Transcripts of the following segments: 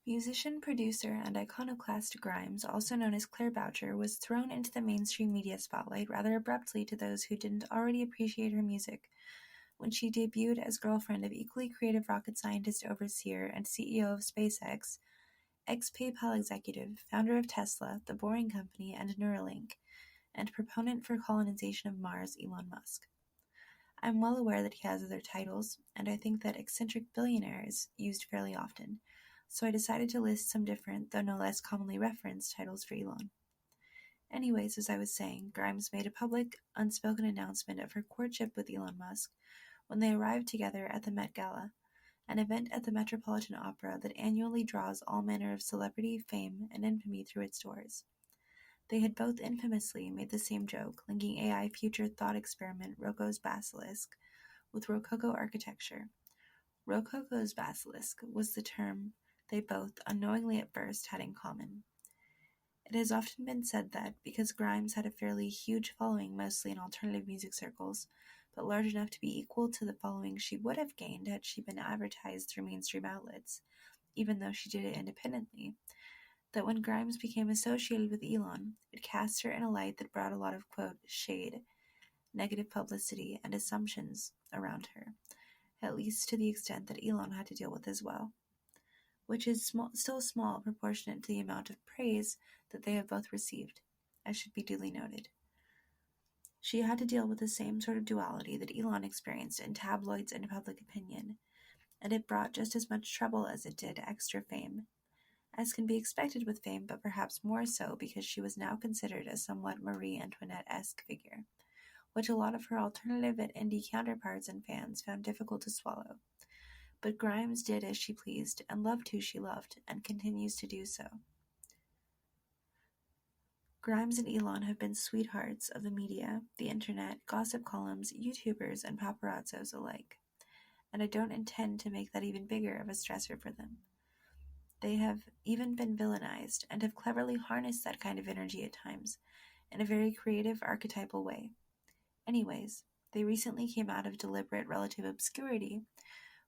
Musician, producer, and iconoclast Grimes, also known as Claire Boucher, was thrown into the mainstream media spotlight rather abruptly to those who didn't already appreciate her music when she debuted as girlfriend of equally creative rocket scientist, overseer, and CEO of SpaceX, ex-PayPal executive, founder of Tesla, The Boring Company, and Neuralink, and proponent for colonization of Mars, Elon Musk. I'm well aware that he has other titles, and I think that eccentric billionaire is used fairly often, so I decided to list some different, though no less commonly referenced, titles for Elon. Anyways, as I was saying, Grimes made a public, unspoken announcement of her courtship with Elon Musk when they arrived together at the Met Gala, an event at the Metropolitan Opera that annually draws all manner of celebrity, fame, and infamy through its doors. They had both infamously made the same joke, linking AI future thought experiment Rococo's basilisk with Rococo architecture. Rococo's basilisk was the term they both, unknowingly at first, had in common. It has often been said that, because Grimes had a fairly huge following mostly in alternative music circles, but large enough to be equal to the following she would have gained had she been advertised through mainstream outlets, even though she did it independently, that when Grimes became associated with Elon, it cast her in a light that brought a lot of, quote, shade, negative publicity, and assumptions around her, at least to the extent that Elon had to deal with as well, which is still small proportionate to the amount of praise that they have both received, as should be duly noted. She had to deal with the same sort of duality that Elon experienced in tabloids and public opinion, and it brought just as much trouble as it did extra fame, as can be expected with fame, but perhaps more so because she was now considered a somewhat Marie Antoinette-esque figure, which a lot of her alternative and indie counterparts and fans found difficult to swallow. But Grimes did as she pleased, and loved who she loved, and continues to do so. Grimes and Elon have been sweethearts of the media, the internet, gossip columns, YouTubers, and paparazzos alike, and I don't intend to make that even bigger of a stressor for them. They have even been villainized, and have cleverly harnessed that kind of energy at times, in a very creative, archetypal way. Anyways, they recently came out of deliberate relative obscurity,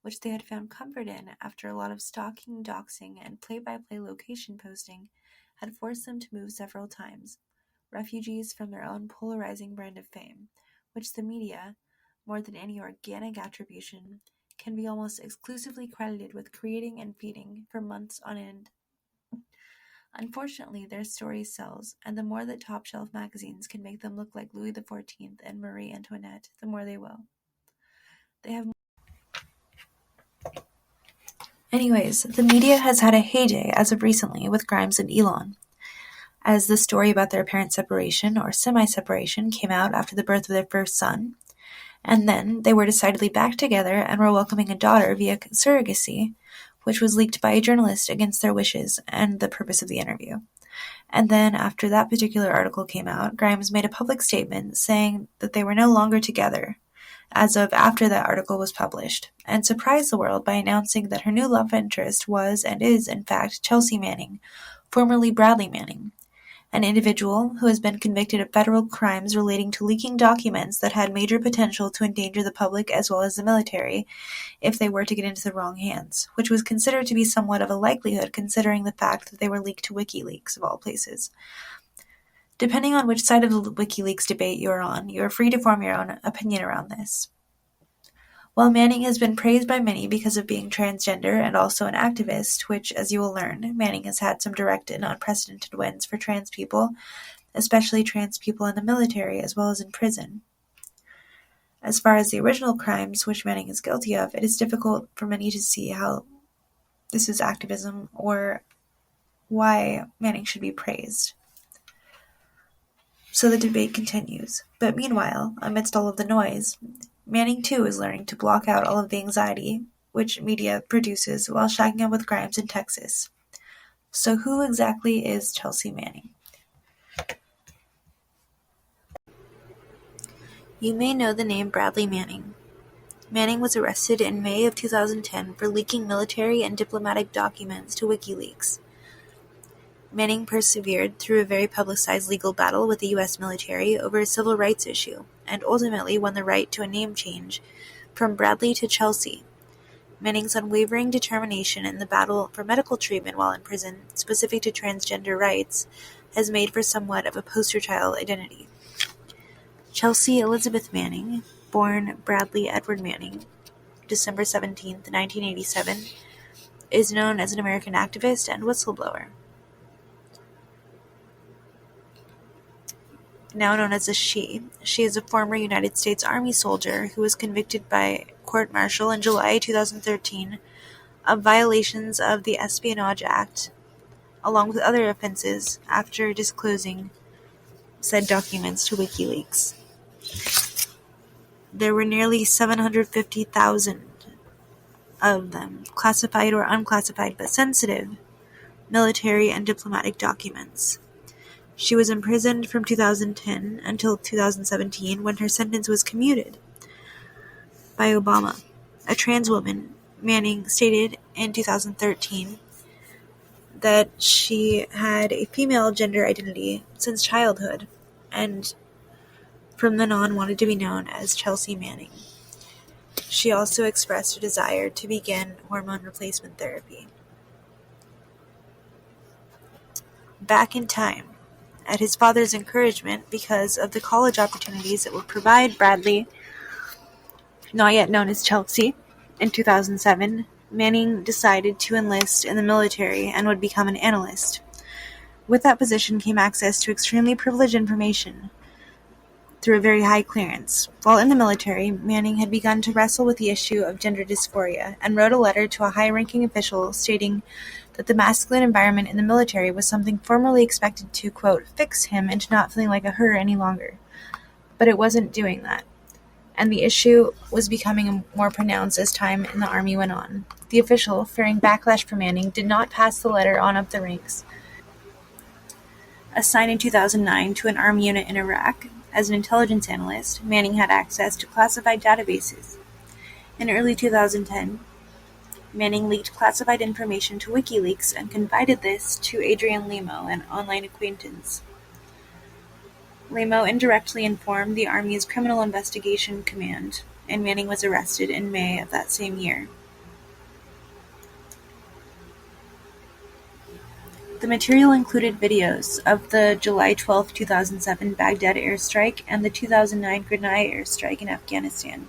which they had found comfort in after a lot of stalking, doxing, and play-by-play location posting had forced them to move several times, refugees from their own polarizing brand of fame, which the media, more than any organic attribution, can be almost exclusively credited with creating and feeding for months on end. Unfortunately, their story sells, and the more that top-shelf magazines can make them look like Louis XIV and Marie Antoinette, the more they will. Anyways, the media has had a heyday as of recently with Grimes and Elon, as the story about their apparent separation or semi-separation came out after the birth of their first son, and then they were decidedly back together and were welcoming a daughter via surrogacy, which was leaked by a journalist against their wishes and the purpose of the interview. And then, after that particular article came out, Grimes made a public statement saying that they were no longer together, as of after that article was published, and surprised the world by announcing that her new love interest was and is, in fact, Chelsea Manning, formerly Bradley Manning, an individual who has been convicted of federal crimes relating to leaking documents that had major potential to endanger the public as well as the military if they were to get into the wrong hands, which was considered to be somewhat of a likelihood considering the fact that they were leaked to WikiLeaks, of all places. Depending on which side of the WikiLeaks debate you are on, you are free to form your own opinion around this. While Manning has been praised by many because of being transgender and also an activist, which, as you will learn, Manning has had some direct and unprecedented wins for trans people, especially trans people in the military as well as in prison. As far as the original crimes which Manning is guilty of, it is difficult for many to see how this is activism or why Manning should be praised. So the debate continues. But meanwhile, amidst all of the noise, Manning too is learning to block out all of the anxiety which media produces while shagging up with Grimes in Texas. So who exactly is Chelsea Manning? You may know the name Bradley Manning. Manning was arrested in May of 2010 for leaking military and diplomatic documents to WikiLeaks. Manning persevered through a very publicized legal battle with the U.S. military over a civil rights issue, and ultimately won the right to a name change from Bradley to Chelsea. Manning's unwavering determination in the battle for medical treatment while in prison, specific to transgender rights, has made for somewhat of a poster child identity. Chelsea Elizabeth Manning, born Bradley Edward Manning, December 17, 1987, is known as an American activist and whistleblower. Now known as a she is a former United States Army soldier who was convicted by court-martial in July 2013 of violations of the Espionage Act, along with other offenses, after disclosing said documents to WikiLeaks. There were nearly 750,000 of them, classified or unclassified but sensitive, military and diplomatic documents. She was imprisoned from 2010 until 2017 when her sentence was commuted by Obama. A trans woman, Manning stated in 2013 that she had a female gender identity since childhood and from then on wanted to be known as Chelsea Manning. She also expressed a desire to begin hormone replacement therapy. Back in time, at his father's encouragement because of the college opportunities it would provide Bradley, not yet known as Chelsea, in 2007, Manning decided to enlist in the military and would become an analyst. With that position came access to extremely privileged information through a very high clearance. While in the military, Manning had begun to wrestle with the issue of gender dysphoria and wrote a letter to a high-ranking official stating that the masculine environment in the military was something formerly expected to, quote, fix him into not feeling like a her any longer. But it wasn't doing that, and the issue was becoming more pronounced as time in the Army went on. The official, fearing backlash from Manning, did not pass the letter on up the ranks. Assigned in 2009 to an Army unit in Iraq, as an intelligence analyst, Manning had access to classified databases. In early 2010, Manning leaked classified information to WikiLeaks and confided this to Adrian Lemo, an online acquaintance. Lemo indirectly informed the Army's Criminal Investigation Command, and Manning was arrested in May of that same year. The material included videos of the July 12, 2007 Baghdad airstrike and the 2009 Grenada airstrike in Afghanistan,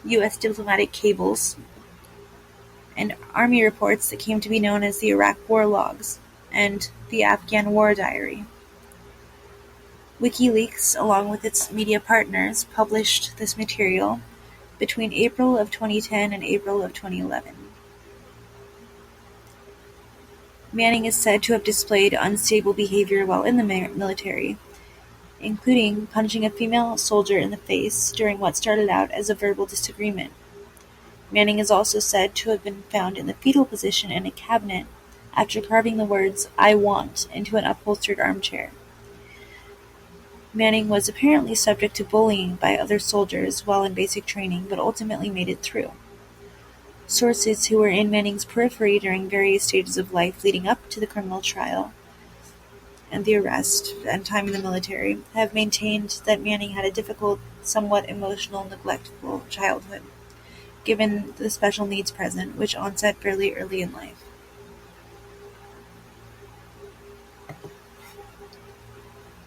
U.S. diplomatic cables, and Army reports that came to be known as the Iraq War Logs and the Afghan War Diary. WikiLeaks, along with its media partners, published this material between April of 2010 and April of 2011. Manning is said to have displayed unstable behavior while in the military, including punching a female soldier in the face during what started out as a verbal disagreement. Manning is also said to have been found in the fetal position in a cabinet after carving the words, "I want," into an upholstered armchair. Manning was apparently subject to bullying by other soldiers while in basic training, but ultimately made it through. Sources who were in Manning's periphery during various stages of life leading up to the criminal trial and the arrest and time in the military have maintained that Manning had a difficult, somewhat emotional, neglectful childhood, given the special needs present, which onset fairly early in life.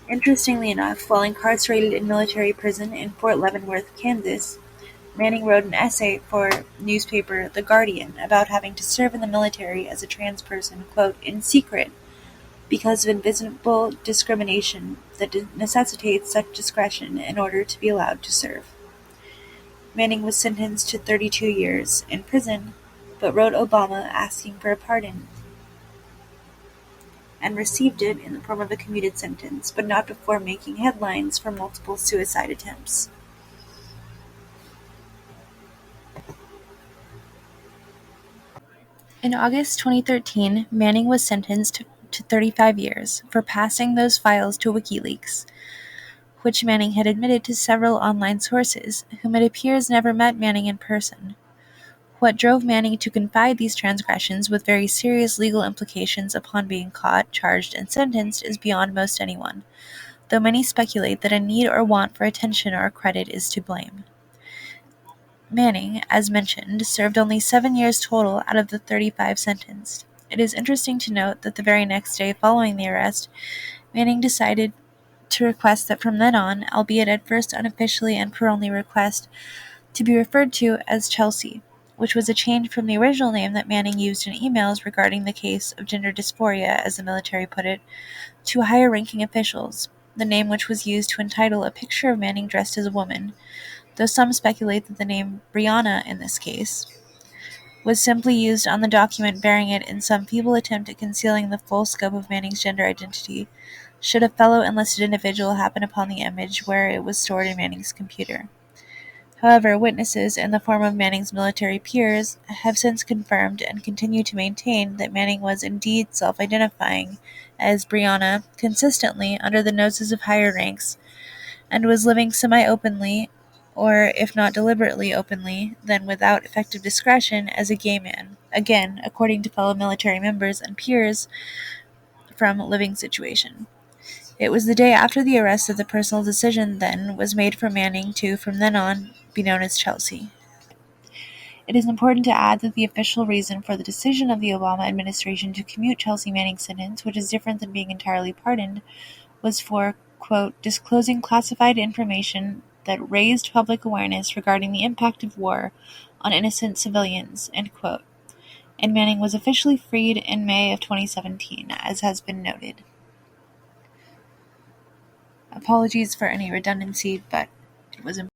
Interestingly enough, while incarcerated in military prison in Fort Leavenworth, Kansas, Manning wrote an essay for newspaper The Guardian about having to serve in the military as a trans person, quote, in secret, because of invisible discrimination that necessitates such discretion in order to be allowed to serve. Manning was sentenced to 32 years in prison, but wrote Obama asking for a pardon, and received it in the form of a commuted sentence, but not before making headlines for multiple suicide attempts. In August 2013, Manning was sentenced to 35 years for passing those files to WikiLeaks, which Manning had admitted to several online sources, whom it appears never met Manning in person. What drove Manning to confide these transgressions with very serious legal implications upon being caught, charged, and sentenced is beyond most anyone, though many speculate that a need or want for attention or credit is to blame. Manning, as mentioned, served only 7 years total out of the 35 sentenced. It is interesting to note that the very next day following the arrest, Manning decided to request that from then on, albeit at first unofficially and per only request, to be referred to as Chelsea, which was a change from the original name that Manning used in emails regarding the case of gender dysphoria, as the military put it, to higher-ranking officials, the name which was used to entitle a picture of Manning dressed as a woman, though some speculate that the name Brianna in this case was simply used on the document bearing it in some feeble attempt at concealing the full scope of Manning's gender identity, should a fellow enlisted individual happen upon the image where it was stored in Manning's computer. However, witnesses, in the form of Manning's military peers, have since confirmed and continue to maintain that Manning was indeed self-identifying as Brianna consistently under the noses of higher ranks, and was living semi-openly, or if not deliberately openly, then without effective discretion, as a gay man, again, according to fellow military members and peers from Living Situation. It was the day after the arrest that the personal decision, then, was made for Manning to, from then on, be known as Chelsea. It is important to add that the official reason for the decision of the Obama administration to commute Chelsea Manning's sentence, which is different than being entirely pardoned, was for, quote, disclosing classified information that raised public awareness regarding the impact of war on innocent civilians, end quote. And Manning was officially freed in May of 2017, as has been noted. Apologies for any redundancy, but it was important.